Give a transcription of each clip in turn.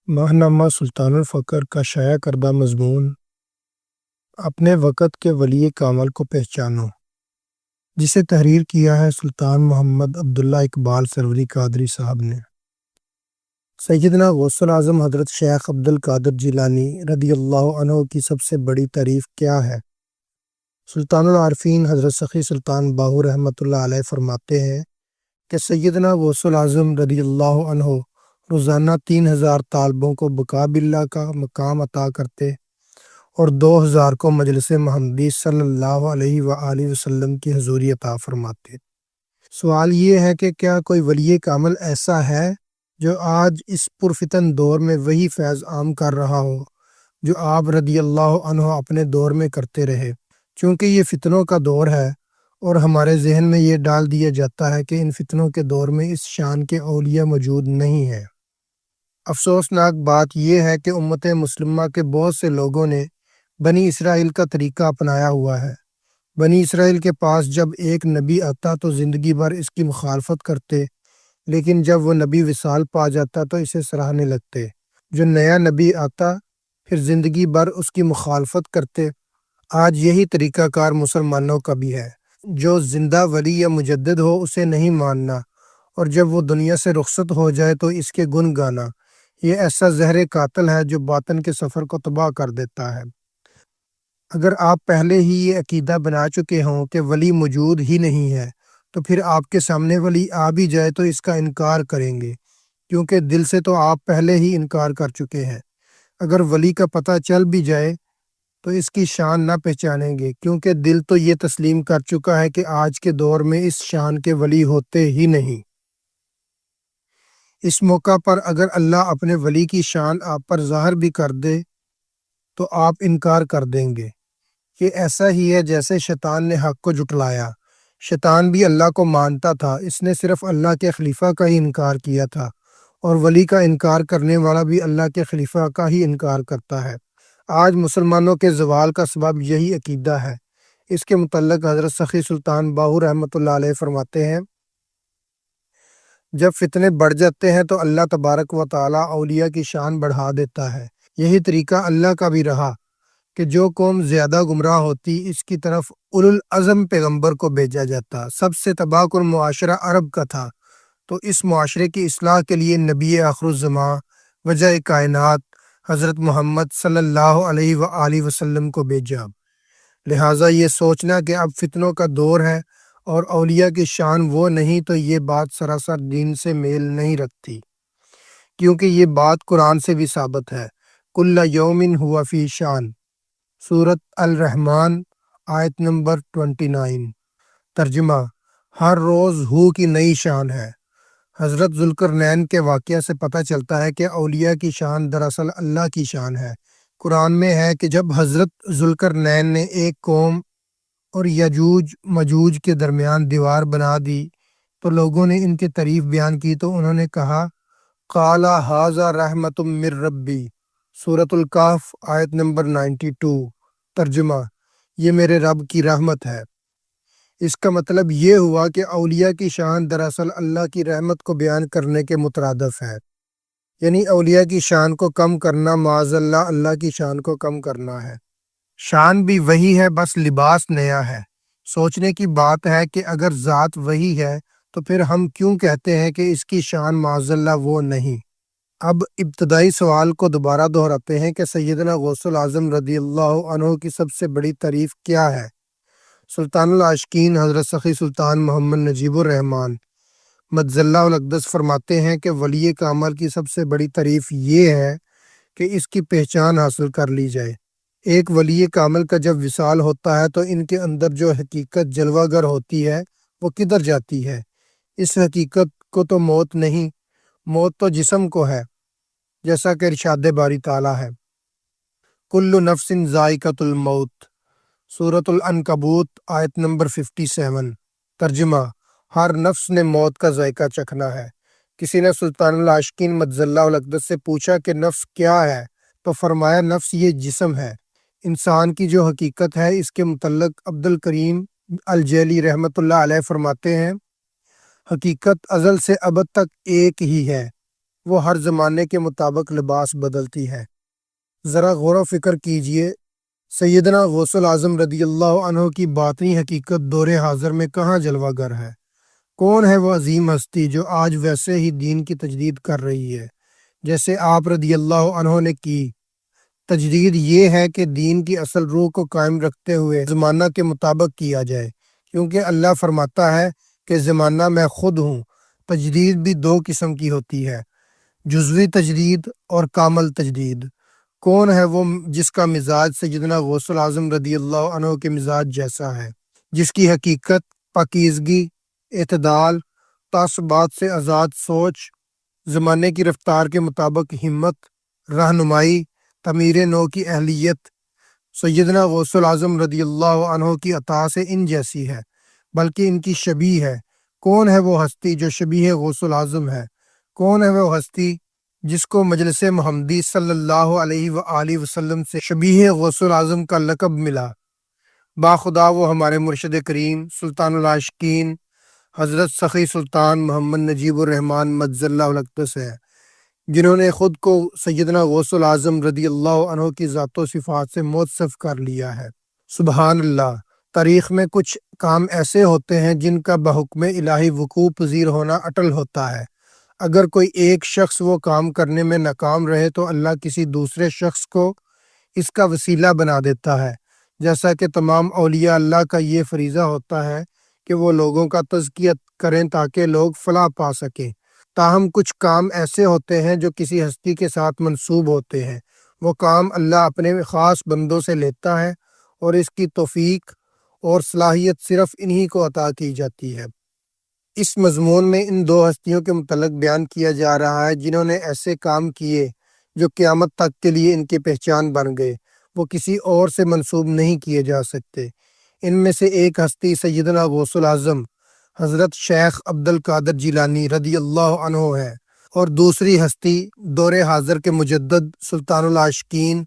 ماہنامہ سلطان الفقر کا شائع کردہ مضمون اپنے وقت کے ولی کامل کو پہچانو، جسے تحریر کیا ہے سلطان محمد عبداللہ اقبال سروری قادری صاحب نے۔ سیدنا غوث اعظم حضرت شیخ عبد القادر جیلانی رضی اللہ عنہ کی سب سے بڑی تعریف کیا ہے؟ سلطان العارفین حضرت سخی سلطان باہو رحمۃ اللہ علیہ فرماتے ہیں کہ سیدنا غوث اعظم رضی اللہ عنہ روزانہ 3000 طالبوں کو بقاء باللہ کا مقام عطا کرتے اور 2000 کو مجلس محمدی صلی اللہ علیہ وآلہ وسلم کی حضوری عطا فرماتے۔ سوال یہ ہے کہ کیا کوئی ولی کامل ایسا ہے جو آج اس پرفتن دور میں وہی فیض عام کر رہا ہو جو آپ رضی اللہ عنہ اپنے دور میں کرتے رہے؟ چونکہ یہ فتنوں کا دور ہے اور ہمارے ذہن میں یہ ڈال دیا جاتا ہے کہ ان فتنوں کے دور میں اس شان کے اولیاء موجود نہیں ہیں۔ افسوسناک بات یہ ہے کہ امت مسلمہ کے بہت سے لوگوں نے بنی اسرائیل کا طریقہ اپنایا ہوا ہے۔ بنی اسرائیل کے پاس جب ایک نبی آتا تو زندگی بھر اس کی مخالفت کرتے، لیکن جب وہ نبی وصال پا جاتا تو اسے سراہنے لگتے۔ جو نیا نبی آتا پھر زندگی بھر اس کی مخالفت کرتے۔ آج یہی طریقہ کار مسلمانوں کا بھی ہے۔ جو زندہ ولی یا مجدد ہو اسے نہیں ماننا، اور جب وہ دنیا سے رخصت ہو جائے تو اس کے گن گانا۔ یہ ایسا زہر قاتل ہے جو باطن کے سفر کو تباہ کر دیتا ہے۔ اگر آپ پہلے ہی یہ عقیدہ بنا چکے ہوں کہ ولی موجود ہی نہیں ہے تو پھر آپ کے سامنے ولی آ بھی جائے تو اس کا انکار کریں گے، کیونکہ دل سے تو آپ پہلے ہی انکار کر چکے ہیں۔ اگر ولی کا پتہ چل بھی جائے تو اس کی شان نہ پہچانیں گے، کیونکہ دل تو یہ تسلیم کر چکا ہے کہ آج کے دور میں اس شان کے ولی ہوتے ہی نہیں۔ اس موقع پر اگر اللہ اپنے ولی کی شان آپ پر ظاہر بھی کر دے تو آپ انکار کر دیں گے۔ یہ ایسا ہی ہے جیسے شیطان نے حق کو جھٹلایا۔ شیطان بھی اللہ کو مانتا تھا، اس نے صرف اللہ کے خلیفہ کا ہی انکار کیا تھا، اور ولی کا انکار کرنے والا بھی اللہ کے خلیفہ کا ہی انکار کرتا ہے۔ آج مسلمانوں کے زوال کا سبب یہی عقیدہ ہے۔ اس کے متعلق حضرت سخی سلطان باہو رحمۃ اللہ علیہ فرماتے ہیں، جب فتنے بڑھ جاتے ہیں تو اللہ تبارک و تعالیٰ اولیاء کی شان بڑھا دیتا ہے۔ یہی طریقہ اللہ کا بھی رہا کہ جو قوم زیادہ گمراہ ہوتی اس کی طرف اولوالعزم پیغمبر کو بھیجا جاتا۔ سب سے تباہ کن معاشرہ عرب کا تھا، تو اس معاشرے کی اصلاح کے لیے نبی آخر الزماں وجہ کائنات حضرت محمد صلی اللہ علیہ وآلہ وسلم کو بھیجا۔ لہٰذا یہ سوچنا کہ اب فتنوں کا دور ہے اور اولیاء کی شان وہ نہیں، تو یہ بات سراسر دین سے میل نہیں رکھتی، کیونکہ یہ بات قرآن سے بھی ثابت ہے۔ کل یوم ہوا فی شان، سورۃ الرحمن آیت نمبر 29۔ ترجمہ: ہر روز ہو کی نئی شان ہے۔ حضرت ذوالقرنین کے واقعہ سے پتہ چلتا ہے کہ اولیاء کی شان دراصل اللہ کی شان ہے۔ قرآن میں ہے کہ جب حضرت ذوالقرنین نے ایک قوم اور یجوج مجوج کے درمیان دیوار بنا دی تو لوگوں نے ان کی تعریف بیان کی تو انہوں نے کہا، قال ھذا رحمۃ من ربی، سورۃ الکہف آیت نمبر 92۔ ترجمہ: یہ میرے رب کی رحمت ہے۔ اس کا مطلب یہ ہوا کہ اولیاء کی شان دراصل اللہ کی رحمت کو بیان کرنے کے مترادف ہے، یعنی اولیاء کی شان کو کم کرنا معاذ اللہ اللہ کی شان کو کم کرنا ہے۔ شان بھی وہی ہے، بس لباس نیا ہے۔ سوچنے کی بات ہے کہ اگر ذات وہی ہے تو پھر ہم کیوں کہتے ہیں کہ اس کی شان معاذ اللہ وہ نہیں؟ اب ابتدائی سوال کو دوبارہ دہراتے ہیں کہ سیدنا غوث اعظم رضی اللہ عنہ کی سب سے بڑی تعریف کیا ہے؟ سلطان العاشقین حضرت سخی سلطان محمد نجیب الرحمن مدظ اللہ الاقدس فرماتے ہیں کہ ولی کامل کی سب سے بڑی تعریف یہ ہے کہ اس کی پہچان حاصل کر لی جائے۔ ایک ولی کامل کا جب وصال ہوتا ہے تو ان کے اندر جو حقیقت جلوہ گر ہوتی ہے وہ کدھر جاتی ہے؟ اس حقیقت کو تو موت نہیں، موت تو جسم کو ہے، جیسا کہ ارشاد باری تعالیٰ ہے، کل نفس ذائقۃ الموت، سورۃ العنکبوت آیت نمبر 57۔ ترجمہ: ہر نفس نے موت کا ذائقہ چکھنا ہے۔ کسی نے سلطان العاشقین مدظ اللہ الاقدس سے پوچھا کہ نفس کیا ہے تو فرمایا، نفس یہ جسم ہے۔ انسان کی جو حقیقت ہے اس کے متعلق عبد الکریم الجیلی رحمۃ اللہ علیہ فرماتے ہیں، حقیقت ازل سے ابد تک ایک ہی ہے، وہ ہر زمانے کے مطابق لباس بدلتی ہے۔ ذرا غور و فکر کیجئے، سیدنا غوث العظم رضی اللہ عنہ کی باطنی حقیقت دور حاضر میں کہاں جلوہ گر ہے؟ کون ہے وہ عظیم ہستی جو آج ویسے ہی دین کی تجدید کر رہی ہے جیسے آپ رضی اللہ عنہ نے کی؟ تجدید یہ ہے کہ دین کی اصل روح کو قائم رکھتے ہوئے زمانہ کے مطابق کیا جائے، کیونکہ اللہ فرماتا ہے کہ زمانہ میں خود ہوں۔ تجدید بھی دو قسم کی ہوتی ہے، جزوی تجدید اور کامل تجدید۔ کون ہے وہ جس کا مزاج سیدنا غوث العظم رضی اللہ عنہ کے مزاج جیسا ہے، جس کی حقیقت پاکیزگی، اعتدال، تعصبات سے آزاد سوچ، زمانے کی رفتار کے مطابق ہمت، رہنمائی، تعمیر نو کی اہلیت سیدنا غوث العظم رضی اللہ عنہ کی عطا سے ان جیسی ہے، بلکہ ان کی شبیہ ہے۔ کون ہے وہ ہستی جو شبیہ غوث العظم ہے؟ کون ہے وہ ہستی جس کو مجلس محمدی صلی اللہ علیہ وآلہ وسلم سے شبیہ غوث العظم کا لقب ملا؟ باخدا وہ ہمارے مرشد کریم سلطان العاشقین حضرت سخی سلطان محمد نجیب الرحمن مجز اللہ الاقدس ہے، جنہوں نے خود کو سیدنا غوث العظم رضی اللہ عنہ کی ذات و صفات سے موصف کر لیا ہے۔ سبحان اللہ! تاریخ میں کچھ کام ایسے ہوتے ہیں جن کا بحکم الہی وقوع پذیر ہونا اٹل ہوتا ہے۔ اگر کوئی ایک شخص وہ کام کرنے میں ناکام رہے تو اللہ کسی دوسرے شخص کو اس کا وسیلہ بنا دیتا ہے، جیسا کہ تمام اولیاء اللہ کا یہ فریضہ ہوتا ہے کہ وہ لوگوں کا تزکیہ کریں تاکہ لوگ فلاح پا سکیں۔ تاہم کچھ کام ایسے ہوتے ہیں جو کسی ہستی کے ساتھ منسوب ہوتے ہیں۔ وہ کام اللہ اپنے خاص بندوں سے لیتا ہے اور اس کی توفیق اور صلاحیت صرف انہی کو عطا کی جاتی ہے۔ اس مضمون میں ان دو ہستیوں کے متعلق بیان کیا جا رہا ہے جنہوں نے ایسے کام کیے جو قیامت تک کے لیے ان کی پہچان بن گئے، وہ کسی اور سے منسوب نہیں کیے جا سکتے۔ ان میں سے ایک ہستی سیدنا غوث العظم حضرت شیخ عبد القادر جیلانی رضی اللہ عنہ ہے، اور دوسری ہستی دور حاضر کے مجدد سلطان العاشقین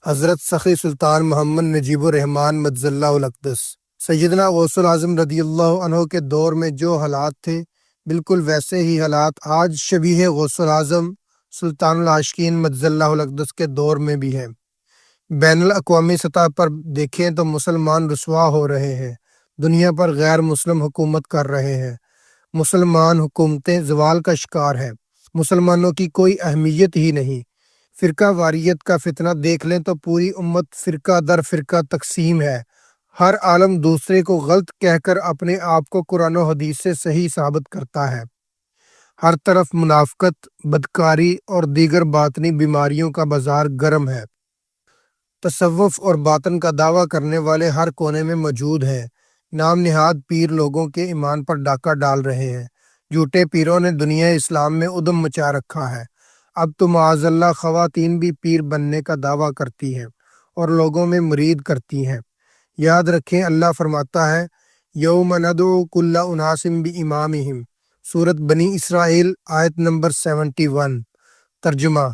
حضرت سخی سلطان محمد نجیب الرحمن مجز اللہ الاقدس۔ سیدنا غوث العظم رضی اللہ عنہ کے دور میں جو حالات تھے، بالکل ویسے ہی حالات آج شبیہ غوث العظم سلطان العاشقین مجز اللہ الاقدس کے دور میں بھی ہیں۔ بین الاقوامی سطح پر دیکھیں تو مسلمان رسوا ہو رہے ہیں، دنیا پر غیر مسلم حکومت کر رہے ہیں، مسلمان حکومتیں زوال کا شکار ہیں، مسلمانوں کی کوئی اہمیت ہی نہیں۔ فرقہ واریت کا فتنہ دیکھ لیں تو پوری امت فرقہ در فرقہ تقسیم ہے، ہر عالم دوسرے کو غلط کہہ کر اپنے آپ کو قرآن و حدیث سے صحیح ثابت کرتا ہے۔ ہر طرف منافقت، بدکاری اور دیگر باطنی بیماریوں کا بازار گرم ہے۔ تصوف اور باطن کا دعویٰ کرنے والے ہر کونے میں موجود ہیں۔ نام نہاد پیر لوگوں کے ایمان پر ڈاکہ ڈال رہے ہیں۔ جھوٹے پیروں نے دنیا اسلام میں ادم مچا رکھا ہے۔ اب تو معاذ اللہ خواتین بھی پیر بننے کا دعویٰ کرتی ہیں اور لوگوں میں مرید کرتی ہیں۔ یاد رکھیں، اللہ فرماتا ہے یوم ندعو کل اناس بامامہم، سورۃ بنی اسرائیل آیت نمبر 71۔ ترجمہ: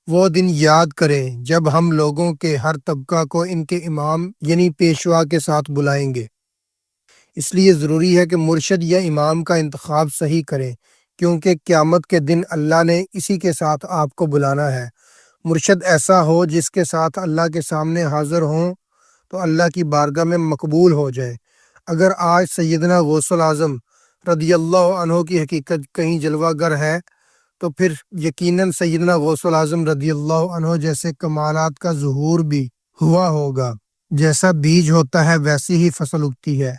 وہ دن یاد کریں جب ہم لوگوں کے ہر طبقہ کو ان کے امام یعنی پیشوا کے ساتھ بلائیں گے۔ اس لیے ضروری ہے کہ مرشد یا امام کا انتخاب صحیح کریں، کیونکہ قیامت کے دن اللہ نے اسی کے ساتھ آپ کو بلانا ہے۔ مرشد ایسا ہو جس کے ساتھ اللہ کے سامنے حاضر ہوں تو اللہ کی بارگاہ میں مقبول ہو جائے۔ اگر آج سیدنا غوث العظم رضی اللہ عنہ کی حقیقت کہیں جلوہ گر ہے تو پھر یقیناً سیدنا غوث العظم رضی اللہ عنہ جیسے کمالات کا ظہور بھی ہوا ہوگا۔ جیسا بیج ہوتا ہے ویسی ہی فصل اگتی ہے۔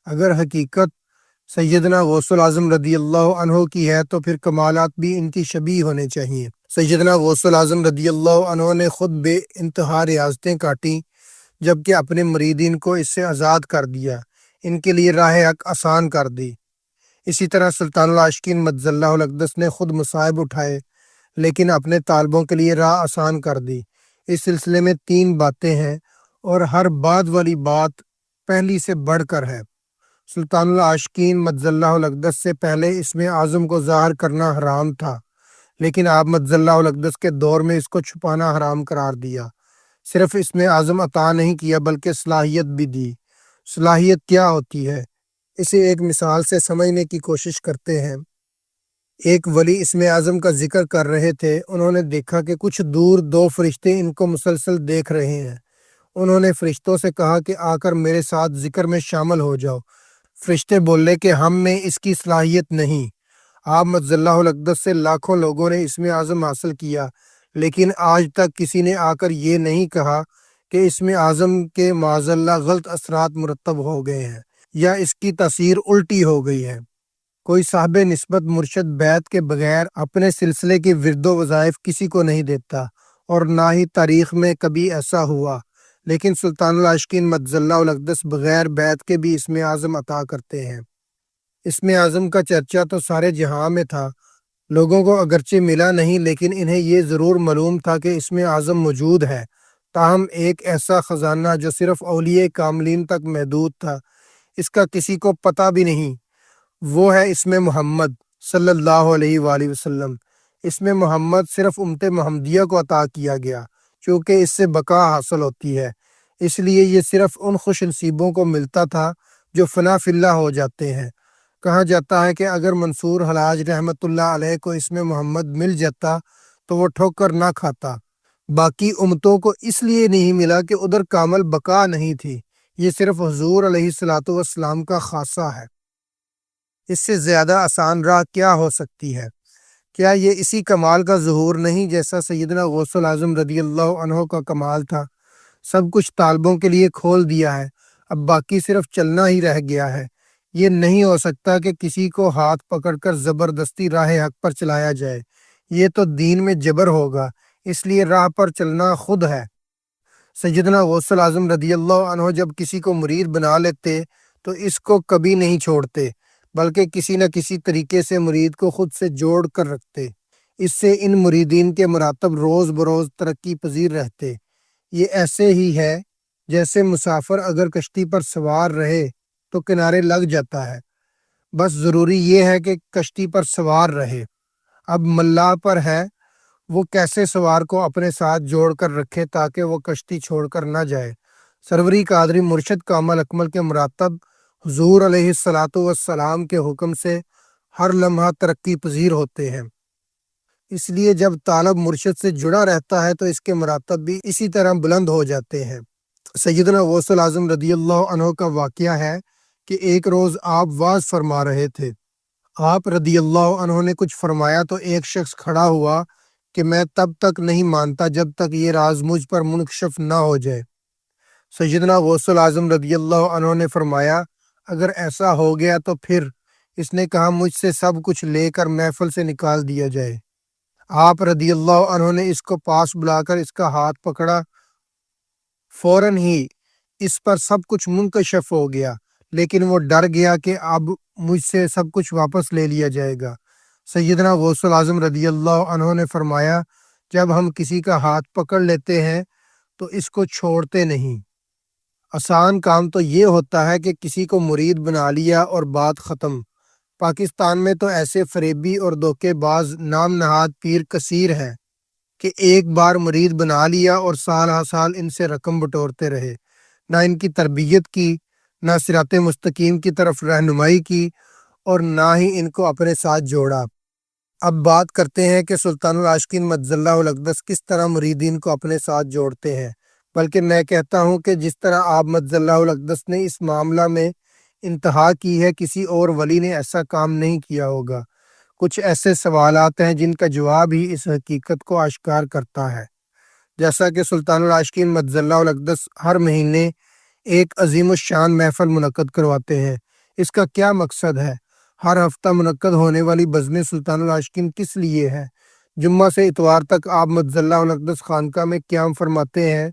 اگر حقیقت سیدنا غوث العظم رضی اللہ عنہ کی ہے تو پھر کمالات بھی ان کی شبیہ ہونے چاہیے۔ سیدنا غوث العظم رضی اللہ عنہ نے خود بے انتہا ریاضتیں کاٹیں، جبکہ اپنے مریدین کو اس سے آزاد کر دیا، ان کے لیے راہ حق آسان کر دی۔ اسی طرح سلطان العاشقین مجز اللہ الاقدس نے خود مصائب اٹھائے لیکن اپنے طالبوں کے لیے راہ آسان کر دی۔ اس سلسلے میں 3 باتیں ہیں اور ہر بعد والی بات پہلی سے بڑھ کر ہے۔ سلطان العاشقین مجز اللہ الاقدس سے پہلے اسم اعظم کو ظاہر کرنا حرام تھا، لیکن آپ مجز اللہ الاقدس کے دور میں اس کو چھپانا حرام قرار دیا۔ صرف اسم اعظم عطا نہیں کیا بلکہ صلاحیت بھی دی۔ صلاحیت کیا ہوتی ہے؟ اسے ایک مثال سے سمجھنے کی کوشش کرتے ہیں۔ ایک ولی اسم اعظم کا ذکر کر رہے تھے، انہوں نے دیکھا کہ کچھ دور دو فرشتے ان کو مسلسل دیکھ رہے ہیں۔ انہوں نے فرشتوں سے کہا کہ آ کر میرے ساتھ ذکر میں شامل ہو جاؤ۔ فرشتے بولے کہ ہم میں اس کی صلاحیت نہیں۔ آپ مجزل اللہ الاقدس سے لاکھوں لوگوں نے اسم اعظم حاصل کیا، لیکن آج تک کسی نے آ کر یہ نہیں کہا کہ اسم اعظم کے معاذ اللہ غلط اثرات مرتب ہو گئے ہیں یا اس کی تاثیر الٹی ہو گئی ہے۔ کوئی صاحب نسبت مرشد بیعت کے بغیر اپنے سلسلے کی ورد و وظائف کسی کو نہیں دیتا، اور نہ ہی تاریخ میں کبھی ایسا ہوا، لیکن سلطان العاشقین مجزل اللہ الاقدس بغیر بیعت کے بھی اسم اعظم عطا کرتے ہیں۔ اسم اعظم کا چرچا تو سارے جہاں میں تھا، لوگوں کو اگرچہ ملا نہیں، لیکن انہیں یہ ضرور معلوم تھا کہ اسم اعظم موجود ہے، تاہم ایک ایسا خزانہ جو صرف اولیاء کاملین تک محدود تھا، اس کا کسی کو پتہ بھی نہیں۔ وہ ہے اسم محمد صلی اللہ علیہ وآلہ وسلم۔ اسم محمد صرف امت محمدیہ کو عطا کیا گیا، چونکہ اس سے بقا حاصل ہوتی ہے، اس لیے یہ صرف ان خوش نصیبوں کو ملتا تھا جو فنا فی اللہ ہو جاتے ہیں۔ کہا جاتا ہے کہ اگر منصور حلاج رحمۃ اللہ علیہ کو اسم محمد مل جاتا تو وہ ٹھوکر نہ کھاتا۔ باقی امتوں کو اس لیے نہیں ملا کہ ادھر کامل بقا نہیں تھی، یہ صرف حضور علیہ الصلوۃ والسلام کا خاصہ ہے۔ اس سے زیادہ آسان راہ کیا ہو سکتی ہے؟ کیا یہ اسی کمال کا ظہور نہیں جیسا سیدنا غوث الاعظم رضی اللہ عنہ کا کمال تھا؟ سب کچھ طالبوں کے لیے کھول دیا ہے، اب باقی صرف چلنا ہی رہ گیا ہے۔ یہ نہیں ہو سکتا کہ کسی کو ہاتھ پکڑ کر زبردستی راہ حق پر چلایا جائے، یہ تو دین میں جبر ہوگا، اس لیے راہ پر چلنا خود ہے۔ سیدنا غوث الاعظم رضی اللہ عنہ جب کسی کو مرید بنا لیتے تو اس کو کبھی نہیں چھوڑتے، بلکہ کسی نہ کسی طریقے سے مرید کو خود سے جوڑ کر رکھتے۔ اس سے ان مریدین کے مراتب روز بروز ترقی پذیر رہتے۔ یہ ایسے ہی ہے جیسے مسافر اگر کشتی پر سوار رہے تو کنارے لگ جاتا ہے، بس ضروری یہ ہے کہ کشتی پر سوار رہے۔ اب ملا پر ہے وہ کیسے سوار کو اپنے ساتھ جوڑ کر رکھے تاکہ وہ کشتی چھوڑ کر نہ جائے۔ سروری قادری مرشد کامل اکمل کے مراتب حضور علیہ الصلوۃ والسلام کے حکم سے ہر لمحہ ترقی پذیر ہوتے ہیں، اس لیے جب طالب مرشد سے جڑا رہتا ہے تو اس کے مراتب بھی اسی طرح بلند ہو جاتے ہیں۔ سیدنا غوث الاعظم رضی اللہ عنہ کا واقعہ ہے کہ ایک روز آپ واعظ فرما رہے تھے، آپ رضی اللہ عنہ نے کچھ فرمایا تو ایک شخص کھڑا ہوا کہ میں تب تک نہیں مانتا جب تک یہ راز مجھ پر منکشف نہ ہو جائے۔ سیدنا غوث الاعظم رضی اللہ عنہ نے فرمایا اگر ایسا ہو گیا تو پھر؟ اس نے کہا مجھ سے سب کچھ لے کر محفل سے نکال دیا جائے۔ آپ رضی اللہ عنہ نے اس کو پاس بلا کر اس کا ہاتھ پکڑا، فوراً ہی اس پر سب کچھ منکشف ہو گیا، لیکن وہ ڈر گیا کہ اب مجھ سے سب کچھ واپس لے لیا جائے گا۔ سیدنا غوث الاعظم رضی اللہ عنہ نے فرمایا جب ہم کسی کا ہاتھ پکڑ لیتے ہیں تو اس کو چھوڑتے نہیں۔ آسان کام تو یہ ہوتا ہے کہ کسی کو مرید بنا لیا اور بات ختم۔ پاکستان میں تو ایسے فریبی اور دھوکے باز نام نہاد پیر کثیر ہیں کہ ایک بار مرید بنا لیا اور سال ہر سال ان سے رقم بٹورتے رہے، نہ ان کی تربیت کی، نہ صراط مستقیم کی طرف رہنمائی کی، اور نہ ہی ان کو اپنے ساتھ جوڑا۔ اب بات کرتے ہیں کہ سلطان العاشقین مجزل اللہ الاقدس کس طرح مریدین کو اپنے ساتھ جوڑتے ہیں، بلکہ میں کہتا ہوں کہ جس طرح آپ مجزل اللہ الاقدس نے اس معاملہ میں انتہا کی ہے کسی اور ولی نے ایسا کام نہیں کیا ہوگا۔ کچھ ایسے سوالات ہیں جن کا جواب ہی اس حقیقت کو آشکار کرتا ہے، جیسا کہ سلطان العاشقین مجزل اللہ الاقدس ہر مہینے ایک عظیم الشان محفل منعقد کرواتے ہیں۔ اس کا کیا مقصد ہے؟ ہر ہفتہ منعقد ہونے والی بزم سلطان العاشقین کس لیے ہے؟ جمعہ سے اتوار تک آپ مجزل اللہ الاقدس خانقاہ میں قیام فرماتے ہیں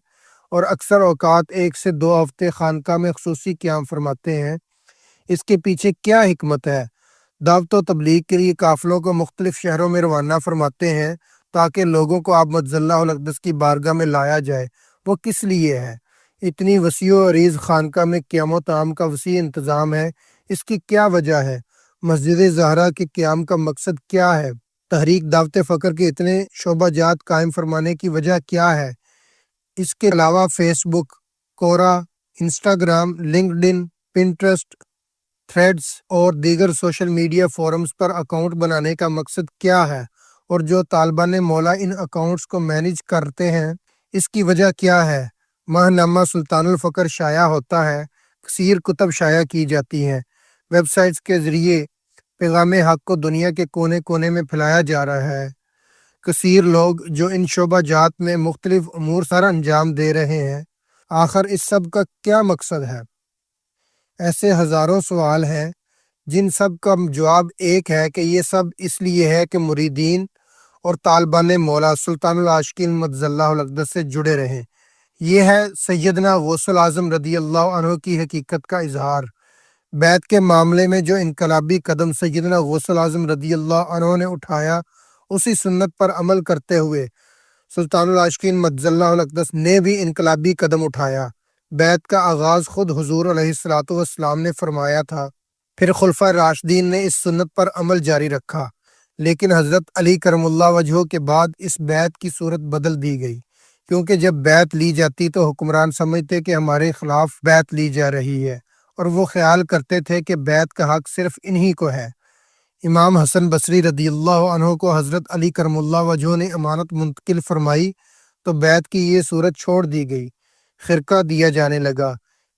اور اکثر اوقات 1 سے 2 ہفتے خانقاہ میں خصوصی قیام فرماتے ہیں۔ اس کے پیچھے کیا حکمت ہے؟ دعوت و تبلیغ کے لیے قافلوں کو مختلف شہروں میں روانہ فرماتے ہیں تاکہ لوگوں کو آپ مجزل اللہ الاقدس کی بارگاہ میں لایا جائے۔ وہ کس لیے ہے؟ اتنی وسیع و عریض خانقاہ میں قیام و طعام کا وسیع انتظام ہے، اس کی کیا وجہ ہے؟ مسجد زہرا کے قیام کا مقصد کیا ہے؟ تحریک دعوت فقر کے اتنے شعبہ جات قائم فرمانے کی وجہ کیا ہے؟ اس کے علاوہ فیس بک، کورا، انسٹاگرام، لنکڈ ان، پنٹرسٹ تھریڈز اور دیگر سوشل میڈیا فورمز پر اکاؤنٹ بنانے کا مقصد کیا ہے، اور جو طالبان مولا ان اکاؤنٹس کو مینیج کرتے ہیں اس کی وجہ کیا ہے۔ ماہ نامہ سلطان الفقر شائع ہوتا ہے، کثیر کتب شائع کی جاتی ہیں، ویب سائٹس کے ذریعے پیغام حق کو دنیا کے کونے کونے میں پھیلایا جا رہا ہے۔ کثیر لوگ جو ان شعبہ جات میں مختلف امور سر انجام دے رہے ہیں، آخر اس سب کا کیا مقصد ہے؟ ایسے ہزاروں سوال ہیں جن سب کا جواب ایک ہے کہ یہ سب اس لیے ہے کہ مریدین اور طالبان مولا سلطان العاشقین مدظ اللہ الاقدس سے جڑے رہیں۔ یہ ہے سیدنا غوث الاعظم رضی اللہ عنہ کی حقیقت کا اظہار۔ بیعت کے معاملے میں جو انقلابی قدم سیدنا غوث الاعظم رضی اللہ عنہ نے اٹھایا، اسی سنت پر عمل کرتے ہوئے سلطان العاشقین مدظ اللہ الاقدس نے بھی انقلابی قدم اٹھایا۔ بیعت کا آغاز خود حضور علیہ الصلوۃ والسلام نے فرمایا تھا، پھر خلفائے راشدین نے اس سنت پر عمل جاری رکھا، لیکن حضرت علی کرم اللہ وجہہ کے بعد اس بیعت کی صورت بدل دی گئی، کیونکہ جب بیعت لی جاتی تو حکمران سمجھتے کہ ہمارے خلاف بیعت لی جا رہی ہے، اور وہ خیال کرتے تھے کہ بیعت کا حق صرف انہی کو ہے۔ امام حسن بصری رضی اللہ عنہ کو حضرت علی کرم اللہ وجہہ نے امانت منتقل فرمائی تو بیعت کی یہ صورت چھوڑ دی گئی، خرقہ دیا جانے لگا۔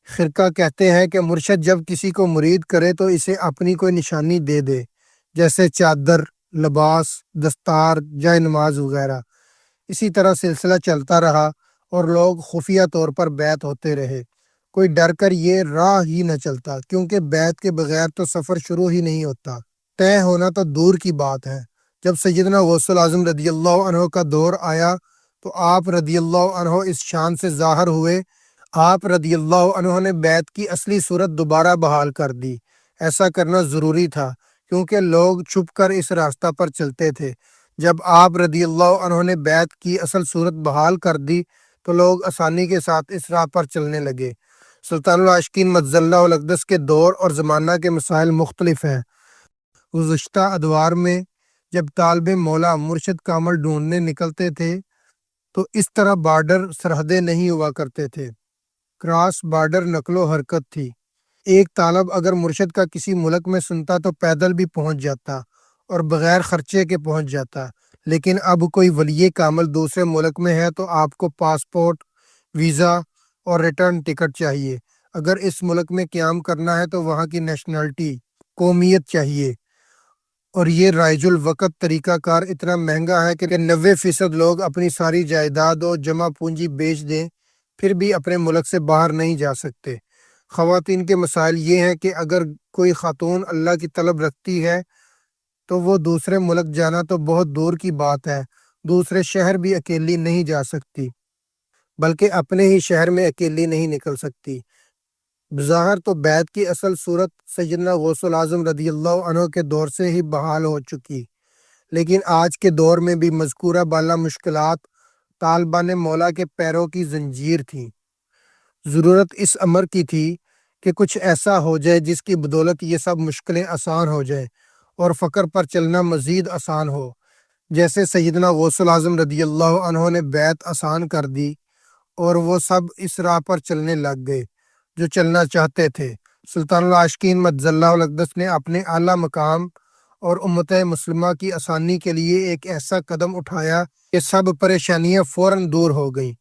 خرقہ کہتے ہیں کہ مرشد جب کسی کو مرید کرے تو اسے اپنی کوئی نشانی دے دے، جیسے چادر، لباس، دستار، جائے نماز وغیرہ۔ اسی طرح سلسلہ چلتا رہا اور لوگ خفیہ طور پر بیعت ہوتے رہے، کوئی ڈر کر یہ راہ ہی نہ چلتا، کیونکہ بیعت کے بغیر تو سفر شروع ہی نہیں ہوتا، طے ہونا تو دور کی بات ہے۔ جب سیدنا غوث الاعظم رضی اللہ عنہ کا دور آیا تو آپ رضی اللہ عنہ اس شان سے ظاہر ہوئے، آپ رضی اللہ عنہ نے بیعت کی اصلی صورت دوبارہ بحال کر دی۔ ایسا کرنا ضروری تھا کیونکہ لوگ چھپ کر اس راستہ پر چلتے تھے۔ جب آپ رضی اللہ عنہ نے بیعت کی اصل صورت بحال کر دی تو لوگ آسانی کے ساتھ اس راہ پر چلنے لگے۔ سلطان العاشقین مدظ اللہ الاقدس کے دور اور زمانہ کے مسائل مختلف ہیں۔ گزشتہ ادوار میں جب طالب مولا مرشد کامل ڈھونڈنے نکلتے تھے تو اس طرح بارڈر سرحدیں نہیں ہوا کرتے تھے، کراس بارڈر نقل و حرکت تھی۔ ایک طالب اگر مرشد کا کسی ملک میں سنتا تو پیدل بھی پہنچ جاتا اور بغیر خرچے کے پہنچ جاتا، لیکن اب کوئی ولی کامل دوسرے ملک میں ہے تو آپ کو پاسپورٹ، ویزا اور ریٹرن ٹکٹ چاہیے۔ اگر اس ملک میں قیام کرنا ہے تو وہاں کی نیشنلٹی، قومیت چاہیے، اور یہ رائج الوقت طریقہ کار اتنا مہنگا ہے کہ 90% لوگ اپنی ساری جائیداد اور جمع پونجی بیچ دیں پھر بھی اپنے ملک سے باہر نہیں جا سکتے۔ خواتین کے مسائل یہ ہیں کہ اگر کوئی خاتون اللہ کی طلب رکھتی ہے تو وہ دوسرے ملک جانا تو بہت دور کی بات ہے، دوسرے شہر بھی اکیلی نہیں جا سکتی، بلکہ اپنے ہی شہر میں اکیلی نہیں نکل سکتی۔ بظاہر تو بیعت کی اصل صورت سیدنا غوث الاعظم رضی اللہ عنہ کے دور سے ہی بحال ہو چکی، لیکن آج کے دور میں بھی مذکورہ بالا مشکلات طالبان مولا کے پیروں کی زنجیر تھیں۔ ضرورت اس امر کی تھی کہ کچھ ایسا ہو جائے جس کی بدولت یہ سب مشکلیں آسان ہو جائیں اور فقر پر چلنا مزید آسان ہو۔ جیسے سیدنا غوث الاعظم رضی اللہ عنہ نے بیعت آسان کر دی اور وہ سب اس راہ پر چلنے لگ گئے جو چلنا چاہتے تھے۔ سلطان العاشقین مدظ اللہ الاقدس نے اپنے اعلیٰ مقام اور امت مسلمہ کی آسانی کے لیے ایک ایسا قدم اٹھایا کہ سب پریشانیاں فوراً دور ہو گئیں۔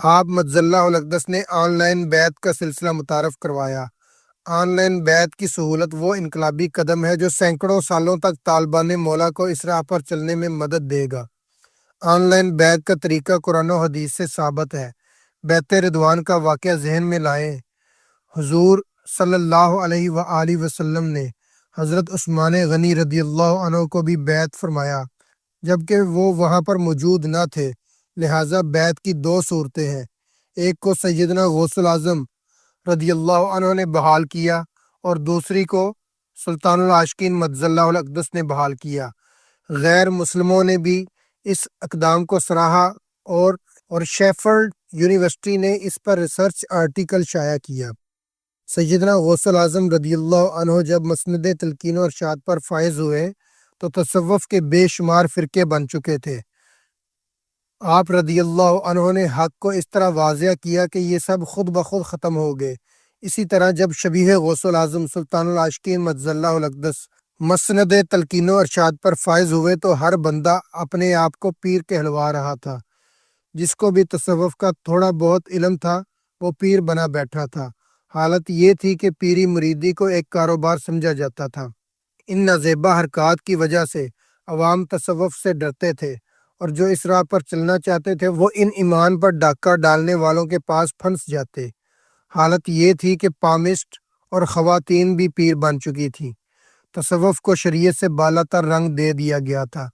آپ مدظ اللہ الاقدس نے آن لائن بیعت کا سلسلہ متعارف کروایا۔ آن لائن بیعت کی سہولت وہ انقلابی قدم ہے جو سینکڑوں سالوں تک طالبان مولا کو اس راہ پر چلنے میں مدد دے گا۔ آن لائن بیعت کا طریقہ قرآن و حدیث سے ثابت ہے۔ بیعت رضوان کا واقعہ ذہن میں لائیں۔ حضور صلی اللہ علیہ وآلہ وسلم نے حضرت عثمان غنی رضی اللہ عنہ کو بھی بیعت فرمایا جبکہ وہ وہاں پر موجود نہ تھے، لہٰذا بیعت کی دو صورتیں ہیں، ایک کو سیدنا غوث الاعظم رضی اللہ عنہ نے بحال کیا اور دوسری کو سلطان العاشقین مدظ اللہ الاقدس نے بحال کیا۔ غیر مسلموں نے بھی اس اقدام کو سراہا اور شیفرڈ یونیورسٹی نے اس پر ریسرچ آرٹیکل شائع کیا۔ سیدنا غوث الاعظم رضی اللہ عنہ جب مسند تلقین و ارشاد پر فائز ہوئے تو تصوف کے بے شمار فرقے بن چکے تھے۔ آپ رضی اللہ عنہ نے حق کو اس طرح واضح کیا کہ یہ سب خود بخود ختم ہو گئے۔ اسی طرح جب شبیہ غوث العظم سلطان العاشقین مجد اللہ الاقدس مسند تلقین و ارشاد پر فائز ہوئے تو ہر بندہ اپنے آپ کو پیر کہلوا رہا تھا۔ جس کو بھی تصوف کا تھوڑا بہت علم تھا وہ پیر بنا بیٹھا تھا۔ حالت یہ تھی کہ پیری مریدی کو ایک کاروبار سمجھا جاتا تھا۔ ان نازیبا حرکات کی وجہ سے عوام تصوف سے ڈرتے تھے، اور جو اس راہ پر چلنا چاہتے تھے وہ ان ایمان پر ڈاکہ ڈالنے والوں کے پاس پھنس جاتے۔ حالت یہ تھی کہ پامسٹ اور خواتین بھی پیر بن چکی تھیں۔ تصوف کو شریعت سے بالا تر رنگ دے دیا گیا تھا،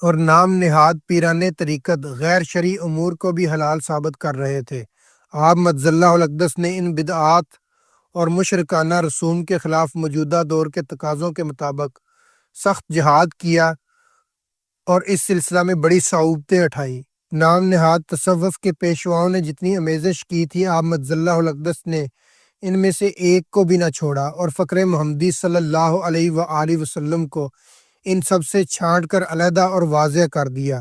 اور نام نہاد پیران طریقت غیر شرعی امور کو بھی حلال ثابت کر رہے تھے۔ آپ مجد اللہ الاقدس نے ان بدعات اور مشرکانہ رسوم کے خلاف موجودہ دور کے تقاضوں کے مطابق سخت جہاد کیا اور اس سلسلہ میں بڑی صعوبتیں اٹھائیں۔ نام نہاد تصوف کے پیشواؤں نے جتنی آمیزش کی تھی، آپ مجد اللہ الاقدس نے ان میں سے ایک کو بھی نہ چھوڑا، اور فقر محمدی صلی اللہ علیہ وآلہ وسلم کو ان سب سے چھانٹ کر علیحدہ اور واضح کر دیا۔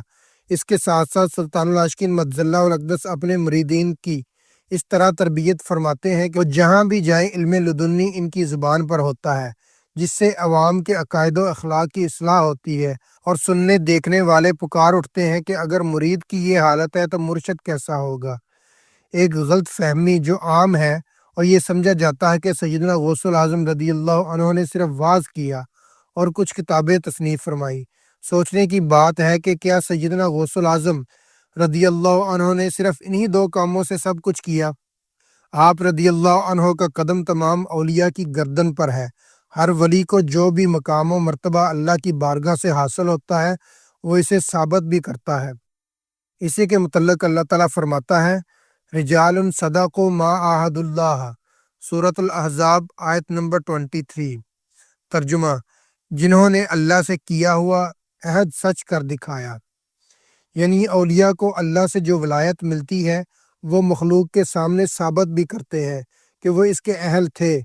اس کے ساتھ ساتھ سلطان العاشقین مجد اللہ الاقدس اپنے مریدین کی اس طرح تربیت فرماتے ہیں کہ وہ جہاں بھی جائیں علم لدنی ان کی زبان پر ہوتا ہے، جس سے عوام کے عقائد و اخلاق کی اصلاح ہوتی ہے، اور سننے دیکھنے والے پکار اٹھتے ہیں کہ اگر مرید کی یہ حالت ہے تو مرشد کیسا ہوگا۔ ایک غلط فہمی جو عام ہے، اور یہ سمجھا جاتا ہے کہ سیدنا غوث العظم رضی اللہ عنہ نے صرف واعظ کیا اور کچھ کتابیں تصنیف فرمائی۔ سوچنے کی بات ہے کہ کیا سیدنا غوث العظم رضی اللہ عنہ نے صرف انہی دو کاموں سے سب کچھ کیا؟ آپ رضی اللہ عنہ کا قدم تمام اولیاء کی گردن پر ہے۔ ہر ولی کو جو بھی مقام و مرتبہ اللہ کی بارگاہ سے حاصل ہوتا ہے وہ اسے ثابت بھی کرتا ہے۔ اسی کے متعلق اللہ تعالیٰ فرماتا ہے، رجال صدقوا ما عاہد اللہ، سورۃ الاحزاب آیت نمبر 23۔ ترجمہ: جنہوں نے اللہ سے کیا ہوا عہد سچ کر دکھایا۔ یعنی اولیاء کو اللہ سے جو ولایت ملتی ہے وہ مخلوق کے سامنے ثابت بھی کرتے ہیں کہ وہ اس کے اہل تھے۔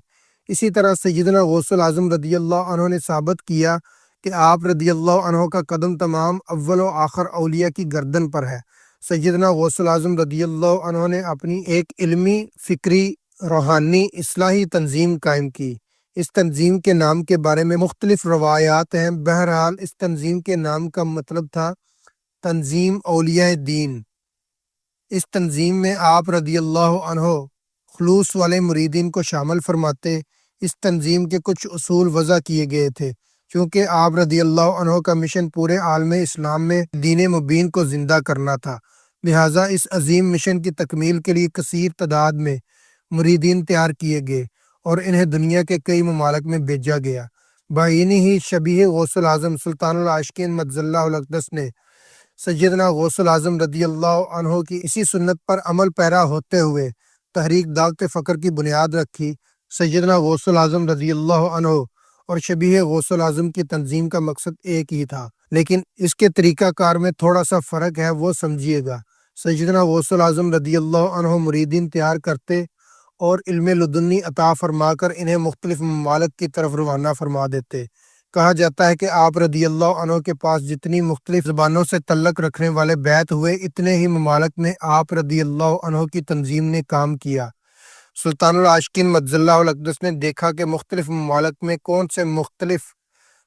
اسی طرح سیدنا غوث العظم رضی اللہ عنہ نے ثابت کیا کہ آپ رضی اللہ عنہ کا قدم تمام اول و آخر اولیاء کی گردن پر ہے۔ سیدنا غوث العظم رضی اللہ عنہ نے اپنی ایک علمی، فکری، روحانی، اصلاحی تنظیم قائم کی۔ اس تنظیم کے نام کے بارے میں مختلف روایات ہیں۔ بہرحال اس تنظیم کے نام کا مطلب تھا تنظیم اولیاء دین۔ اس تنظیم میں آپ رضی اللہ عنہ خلوص والے مریدین کو شامل فرماتے۔ اس تنظیم کے کچھ اصول وضع کیے گئے تھے، کیونکہ آپ رضی اللہ عنہ کا مشن پورے عالم اسلام میں دین مبین کو زندہ کرنا تھا، لہٰذا اس عظیم مشن کی تکمیل کے لیے کثیر تعداد میں مریدین تیار کیے گئے اور انہیں دنیا کے کئی ممالک میں بھیجا گیا۔ بعینی ہی شبیہ غوث العظم سلطان العاشقین مجد اللہ الاقدس نے سیدنا غوث العظم رضی اللہ عنہ کی اسی سنت پر عمل پیرا ہوتے ہوئے تحریک دعوت فقر کی بنیاد رکھی۔ سیدنا غوث العظم رضی اللہ عنہ اور شبیہ غوث العظم کی تنظیم کا مقصد ایک ہی تھا، لیکن اس کے طریقہ کار میں تھوڑا سا فرق ہے، وہ سمجھیے گا۔ سیدنا غوث العظم رضی اللہ عنہ مریدین تیار کرتے اور علم لدنی عطا فرما کر انہیں مختلف ممالک کی طرف روانہ فرما دیتے۔ کہا جاتا ہے کہ آپ رضی اللہ عنہ کے پاس جتنی مختلف زبانوں سے تعلق رکھنے والے بیعت ہوئے، اتنے ہی ممالک میں آپ رضی اللہ عنہ کی تنظیم نے کام کیا۔ سلطان العاشقین مجد اللہ الاقدس نے دیکھا کہ مختلف ممالک میں کون سے مختلف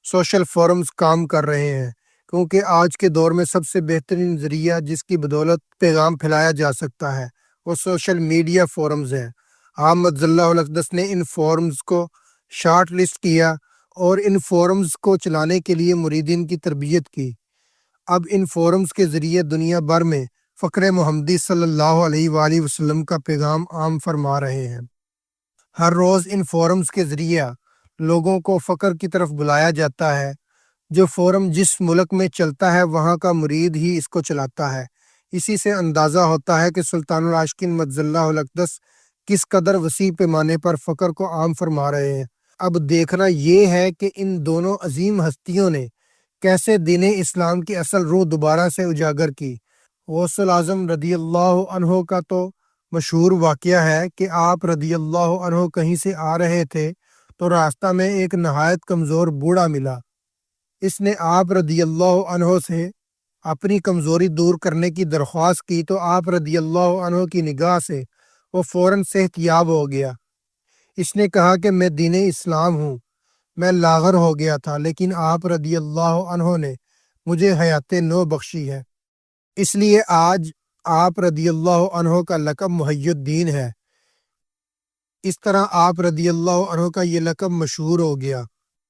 سوشل فورمز کام کر رہے ہیں، کیونکہ آج کے دور میں سب سے بہترین ذریعہ جس کی بدولت پیغام پھیلایا جا سکتا ہے وہ سوشل میڈیا فورمز ہیں۔ آپ مجد اللہ الاقدس نے ان فورمز کو شارٹ لسٹ کیا اور ان فورمز کو چلانے کے لیے مریدین کی تربیت کی۔ اب ان فورمز کے ذریعے دنیا بھر میں فقر محمدی صلی اللہ علیہ وآلہ وسلم کا پیغام عام فرما رہے ہیں۔ ہر روز ان فورمز کے ذریعے لوگوں کو فقر کی طرف بلایا جاتا ہے۔ جو فورم جس ملک میں چلتا ہے وہاں کا مرید ہی اس کو چلاتا ہے۔ اسی سے اندازہ ہوتا ہے کہ سلطان العاشقین مجد اللہ الاقدس کس قدر وسیع پیمانے پر فقر کو عام فرما رہے ہیں۔ اب دیکھنا یہ ہے کہ ان دونوں عظیم ہستیوں نے کیسے دین اسلام کی اصل روح دوبارہ سے اجاگر کی۔ غوث العظم رضی اللہ عنہ کا تو مشہور واقعہ ہے کہ آپ رضی اللہ عنہ کہیں سے آ رہے تھے تو راستہ میں ایک نہایت کمزور بوڑھا ملا۔ اس نے آپ رضی اللہ عنہ سے اپنی کمزوری دور کرنے کی درخواست کی تو آپ رضی اللہ عنہ کی نگاہ سے وہ فوراً صحت یاب ہو گیا۔ اس نے کہا کہ میں دین اسلام ہوں، میں لاغر ہو گیا تھا، لیکن آپ رضی اللہ عنہ نے مجھے حیات نو بخشی ہے، اس لیے آج آپ رضی اللہ عنہ کا لقب محی الدین ہے۔ اس طرح آپ رضی اللہ عنہ کا یہ لقب مشہور ہو گیا۔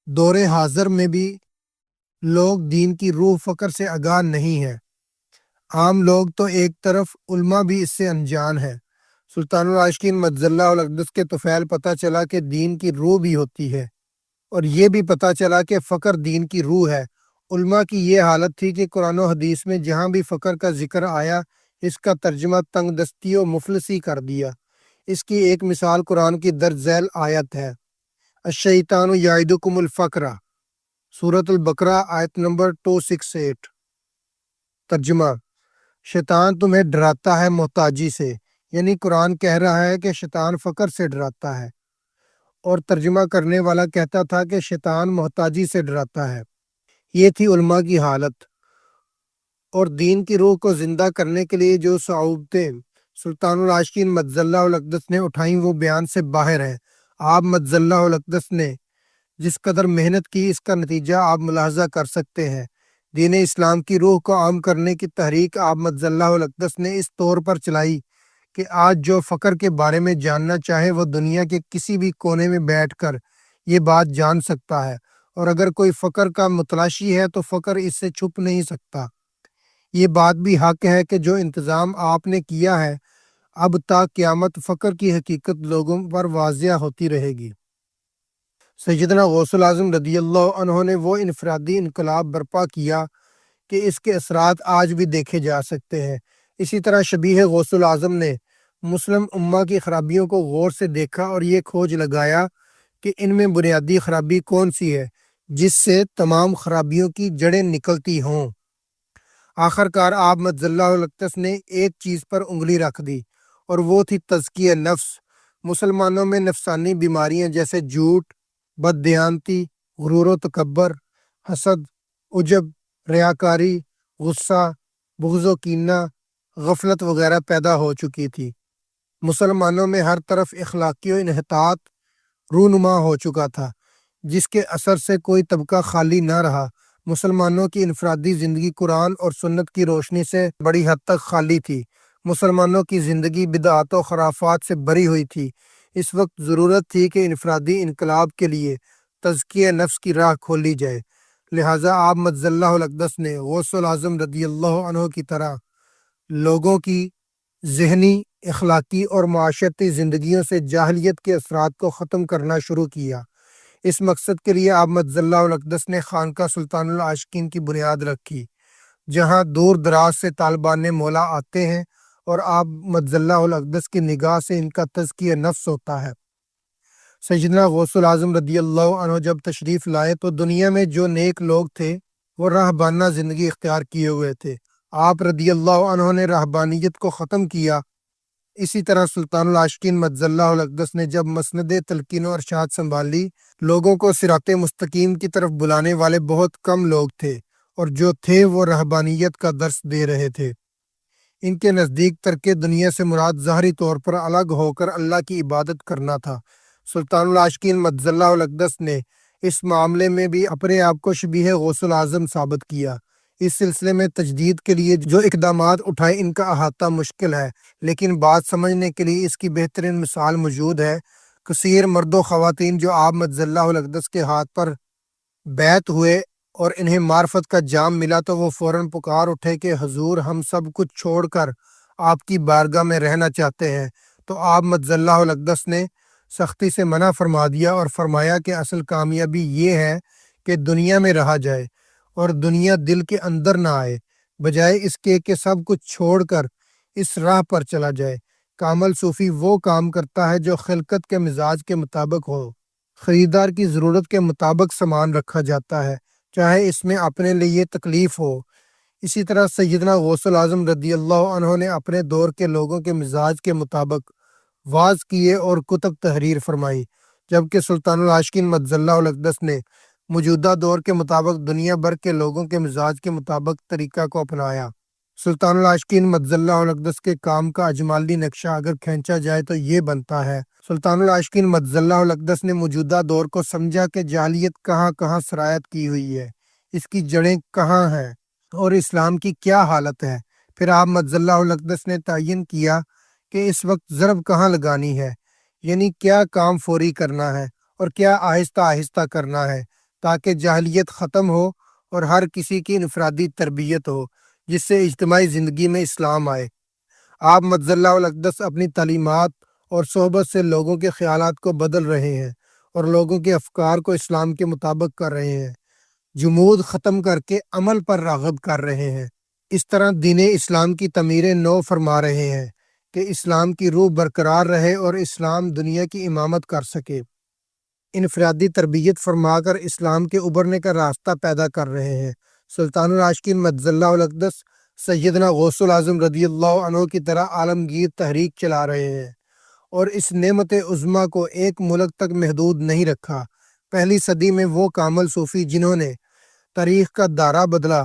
دور حاضر میں بھی لوگ دین کی روح فکر سے آگاہ نہیں ہیں۔ عام لوگ تو ایک طرف، علماء بھی اس سے انجان ہے۔ سلطان العاشقین مجد اللہ الاقدس کے طفیل پتہ چلا کہ دین کی روح بھی ہوتی ہے، اور یہ بھی پتہ چلا کہ فقر دین کی روح ہے۔ علماء کی یہ حالت تھی کہ قرآن و حدیث میں جہاں بھی فقر کا ذکر آیا، اس کا ترجمہ تنگ دستی و مفلسی کر دیا۔ اس کی ایک مثال قرآن کی درج ذیل آیت ہے، الشیطان یعدکم الفقر، سورۃ البقرہ آیت نمبر 268۔ ترجمہ: شیطان تمہیں ڈراتا ہے محتاجی سے، یعنی قرآن کہہ رہا ہے کہ شیطان فقر سے ڈراتا ہے، اور ترجمہ کرنے والا کہتا تھا کہ شیطان محتاجی سے ڈراتا ہے۔ یہ تھی علماء کی حالت۔ اور دین کی روح کو زندہ کرنے کے لیے جو صعوبتیں سلطان العاشقین مجد اللہ الاقدس نے اٹھائیں وہ بیان سے باہر ہیں۔ آپ مجد اللہ الاقدس نے جس قدر محنت کی، اس کا نتیجہ آپ ملاحظہ کر سکتے ہیں۔ دین اسلام کی روح کو عام کرنے کی تحریک آپ مجد اللہ الاقدس نے اس طور پر چلائی کہ آج جو فقر کے بارے میں جاننا چاہے وہ دنیا کے کسی بھی کونے میں بیٹھ کر یہ بات جان سکتا ہے، اور اگر کوئی فقر کا متلاشی ہے تو فقر اس سے چھپ نہیں سکتا۔ یہ بات بھی حق ہے کہ جو انتظام آپ نے کیا ہے، اب تا قیامت فقر کی حقیقت لوگوں پر واضح ہوتی رہے گی۔ سیدنا غوث الاعظم رضی اللہ عنہ نے وہ انفرادی انقلاب برپا کیا کہ اس کے اثرات آج بھی دیکھے جا سکتے ہیں۔ اسی طرح شبیہ غوث الاعظم نے مسلم امہ کی خرابیوں کو غور سے دیکھا اور یہ کھوج لگایا کہ ان میں بنیادی خرابی کون سی ہے جس سے تمام خرابیوں کی جڑیں نکلتی ہوں۔ آخر کار آپ مجد اللہ الاقدس نے ایک چیز پر انگلی رکھ دی، اور وہ تھی تزکیہ نفس۔ مسلمانوں میں نفسانی بیماریاں جیسے جھوٹ، بددیانتی، غرور و تکبر، حسد، عجب، ریاکاری، غصہ، بغض و کینہ، غفلت وغیرہ پیدا ہو چکی تھی۔ مسلمانوں میں ہر طرف اخلاقی و انحطاط رونما ہو چکا تھا، جس کے اثر سے کوئی طبقہ خالی نہ رہا۔ مسلمانوں کی انفرادی زندگی قرآن اور سنت کی روشنی سے بڑی حد تک خالی تھی۔ مسلمانوں کی زندگی بدعات و خرافات سے بری ہوئی تھی۔ اس وقت ضرورت تھی کہ انفرادی انقلاب کے لیے تزکیہ نفس کی راہ کھولی جائے۔ لہٰذا آپ مجد اللہ الاقدس نے غوث الاعظم رضی اللہ عنہ کی طرح لوگوں کی ذہنی، اخلاقی اور معاشرتی زندگیوں سے جاہلیت کے اثرات کو ختم کرنا شروع کیا۔ اس مقصد کے لیے آپ مجد اللہ الاقدس نے خانقاہ سلطان العاشقین کی بنیاد رکھی، جہاں دور دراز سے طالبان مولا آتے ہیں، اور آپ مجد اللہ الاقدس کی نگاہ سے ان کا تزکیہ نفس ہوتا ہے۔ سیدنا غوث الاعظم رضی اللہ عنہ جب تشریف لائے تو دنیا میں جو نیک لوگ تھے وہ راہبانہ زندگی اختیار کیے ہوئے تھے۔ آپ رضی اللہ عنہ نے راہبانیت کو ختم کیا۔ اسی طرح سلطان العاشقین مجد اللہ الاقدس نے جب مسند تلقین و ارشاد سنبھالی، لوگوں کو صراط مستقیم کی طرف بلانے والے بہت کم لوگ تھے، اور جو تھے وہ رہبانیت کا درس دے رہے تھے۔ ان کے نزدیک ترک دنیا سے مراد ظاہری طور پر الگ ہو کر اللہ کی عبادت کرنا تھا۔ سلطان العاشقین مجد اللہ الاقدس نے اس معاملے میں بھی اپنے آپ کو شبیہ غوث الاعظم ثابت کیا۔ اس سلسلے میں تجدید کے لیے جو اقدامات اٹھائے ان کا احاطہ مشکل ہے، لیکن بات سمجھنے کے لیے اس کی بہترین مثال موجود ہے۔ کثیر مرد و خواتین جو آپ مجد اللہ الاقدس کے ہاتھ پر بیعت ہوئے اور انہیں معرفت کا جام ملا تو وہ فوراً پکار اٹھے کہ حضور، ہم سب کچھ چھوڑ کر آپ کی بارگاہ میں رہنا چاہتے ہیں۔ تو آپ مجد اللہ الاقدس نے سختی سے منع فرما دیا اور فرمایا کہ اصل کامیابی یہ ہے کہ دنیا میں رہا جائے اور دنیا دل کے اندر نہ آئے، بجائے اس کے کہ سب کچھ چھوڑ کر اس راہ پر چلا جائے۔ کامل صوفی وہ کام کرتا ہے جو خلقت کے مزاج کے مطابق ہو۔ خریدار کی ضرورت کے مطابق سامان رکھا جاتا ہے، چاہے اس میں اپنے لیے تکلیف ہو۔ اسی طرح سیدنا غوث الاعظم رضی اللہ عنہ نے اپنے دور کے لوگوں کے مزاج کے مطابق واعظ کیے اور کتب تحریر فرمائی، جبکہ سلطان العاشقین مجد اللہ الاقدس نے موجودہ دور کے مطابق دنیا بھر کے لوگوں کے مزاج کے مطابق طریقہ کو اپنایا۔ سلطان العاشقین مجد اللہ الاقدس کے کام کا اجمالی نقشہ اگر کھینچا جائے تو یہ بنتا ہے: سلطان العاشقین مجزل اللہ الاقدس نے موجودہ دور کو سمجھا کہ جاہلیت کہاں کہاں سرایت کی ہوئی ہے، اس کی جڑیں کہاں ہیں اور اسلام کی کیا حالت ہے۔ پھر آپ مجزل اللہ الاقدس نے تعین کیا کہ اس وقت ضرب کہاں لگانی ہے، یعنی کیا کام فوری کرنا ہے اور کیا آہستہ آہستہ کرنا ہے، تاکہ جاہلیت ختم ہو اور ہر کسی کی انفرادی تربیت ہو، جس سے اجتماعی زندگی میں اسلام آئے۔ آپ مجزل اللہ الاقدس اپنی تعلیمات اور صحبت سے لوگوں کے خیالات کو بدل رہے ہیں اور لوگوں کے افکار کو اسلام کے مطابق کر رہے ہیں، جمود ختم کر کے عمل پر راغب کر رہے ہیں۔ اس طرح دین اسلام کی تعمیر نو فرما رہے ہیں کہ اسلام کی روح برقرار رہے اور اسلام دنیا کی امامت کر سکے۔ انفرادی تربیت فرما کر اسلام کے ابھرنے کا راستہ پیدا کر رہے ہیں۔ سلطان العاشقین مجزل اللہ الاقدس سیدنا غوث العظم رضی اللہ عنہ کی طرح عالمگیر تحریک چلا رہے ہیں اور اس نعمت عظمیٰ کو ایک ملک تک محدود نہیں رکھا۔ پہلی صدی میں وہ کامل صوفی جنہوں نے تاریخ کا دائرہ بدلا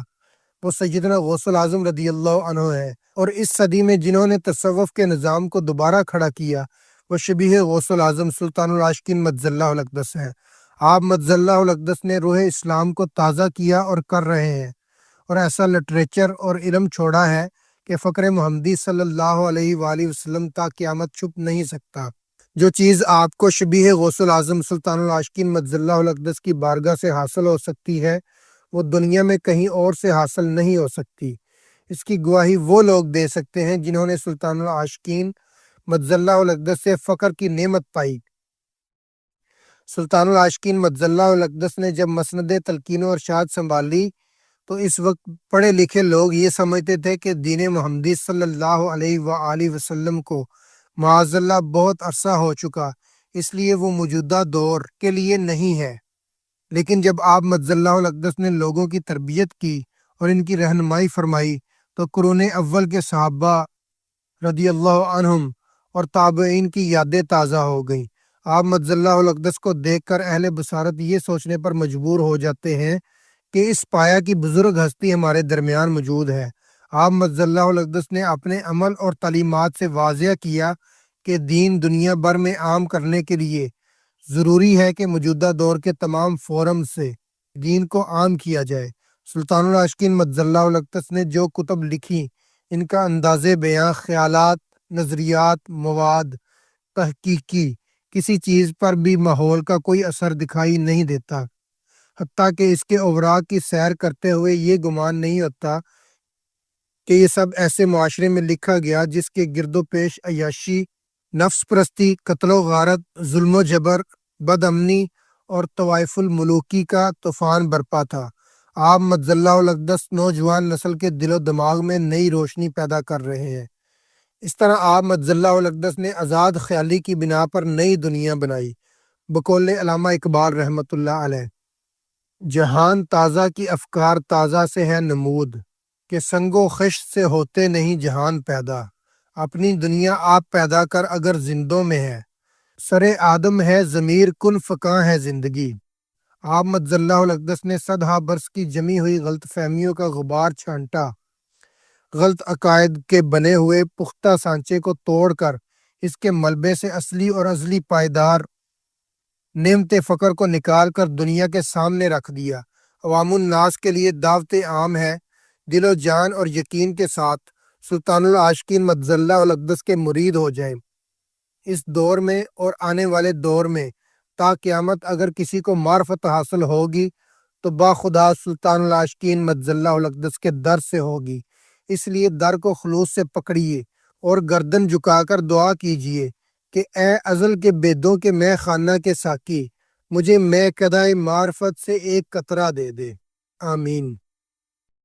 وہ سیدنا غوث العظم رضی اللہ عنہ ہے، اور اس صدی میں جنہوں نے تصوف کے نظام کو دوبارہ کھڑا کیا وہ شبیہ غوث العظم سلطان العاشقین مجزل اللہ الاقدس ہیں۔ آپ مجزل اللہ الاقدس نے روح اسلام کو تازہ کیا اور کر رہے ہیں، اور ایسا لٹریچر اور علم چھوڑا ہے کہ فقر محمدی صلی اللہ علیہ وآلہ وسلم تا قیامت چھپ نہیں سکتا۔ جو چیز آپ کو شبیہ غوث العظم سلطان العاشقین مجزل اللہ الاقدس کی بارگاہ سے حاصل ہو سکتی ہے وہ دنیا میں کہیں اور سے حاصل نہیں ہو سکتی۔ اس کی گواہی وہ لوگ دے سکتے ہیں جنہوں نے سلطان العاشقین مجزل اللہ الاقدس سے فقر کی نعمت پائی۔ سلطان العاشقین مجزل اللہ الاقدس نے جب مسند تلقین و ارشاد سنبھالی تو اس وقت پڑھے لکھے لوگ یہ سمجھتے تھے کہ دین محمدی صلی اللہ علیہ وآلہ وسلم کو معاذ اللہ بہت عرصہ ہو چکا، اس لیے وہ موجودہ دور کے لیے نہیں ہے۔ لیکن جب آپ مجزل اللہ الاقدس نے لوگوں کی تربیت کی اور ان کی رہنمائی فرمائی تو قرون اول کے صحابہ رضی اللہ عنہم اور تابعین کی یادیں تازہ ہو گئیں۔ آپ مجزل اللہ الاقدس کو دیکھ کر اہل بصارت یہ سوچنے پر مجبور ہو جاتے ہیں کہ اس پایا کی بزرگ ہستی ہمارے درمیان موجود ہے۔ آپ مجزل اللہ الاقدس نے اپنے عمل اور تعلیمات سے واضح کیا کہ دین دنیا بھر میں عام کرنے کے لیے ضروری ہے کہ موجودہ دور کے تمام فورم سے دین کو عام کیا جائے۔ سلطان العاشقین مجزل اللہ الاقدس نے جو کتب لکھی ان کا انداز بیاں، خیالات، نظریات، مواد، تحقیقی کسی چیز پر بھی ماحول کا کوئی اثر دکھائی نہیں دیتا، حتیٰ کہ اس کے اوراق کی سیر کرتے ہوئے یہ گمان نہیں ہوتا کہ یہ سب ایسے معاشرے میں لکھا گیا جس کے گرد و پیش عیاشی، نفس پرستی، قتل و غارت، ظلم و جبر، بد امنی اور طوائف الملوکی کا طوفان برپا تھا۔ آپ مجزل اللہ الاقدس نوجوان نسل کے دل و دماغ میں نئی روشنی پیدا کر رہے ہیں۔ اس طرح آپ مجزل اللہ الاقدس نے آزاد خیالی کی بنا پر نئی دنیا بنائی۔ بقول علامہ اقبال رحمۃ اللہ علیہ، جہان تازہ کی افکار تازہ سے ہے نمود، کہ سنگ و خشت سے ہوتے نہیں جہان پیدا، اپنی دنیا آپ پیدا کر اگر زندوں میں ہے، سر آدم ہے ضمیر کن فکاں ہے زندگی۔ آپ مجزل اللہ الاقدس نے صدہا برس کی جمی ہوئی غلط فہمیوں کا غبار چھانٹا، غلط عقائد کے بنے ہوئے پختہ سانچے کو توڑ کر اس کے ملبے سے اصلی اور ازلی پائیدار نعمت فقر کو نکال کر دنیا کے سامنے رکھ دیا۔ عوام الناس کے لیے دعوت عام ہے، دل و جان اور یقین کے ساتھ سلطان العاشقین مجزل اللہ الاقدس کے مرید ہو جائیں۔ اس دور میں اور آنے والے دور میں تا قیامت اگر کسی کو معرفت حاصل ہوگی تو باخدا سلطان العاشقین مجزل اللہ الاقدس کے در سے ہوگی۔ اس لیے در کو خلوص سے پکڑیے اور گردن جھکا کر دعا کیجیے کہ اے ازل کے بیدوں کے میں خانہ کے ساقی، مجھے میں قدائے معرفت سے ایک قطرہ دے دے۔ آمین۔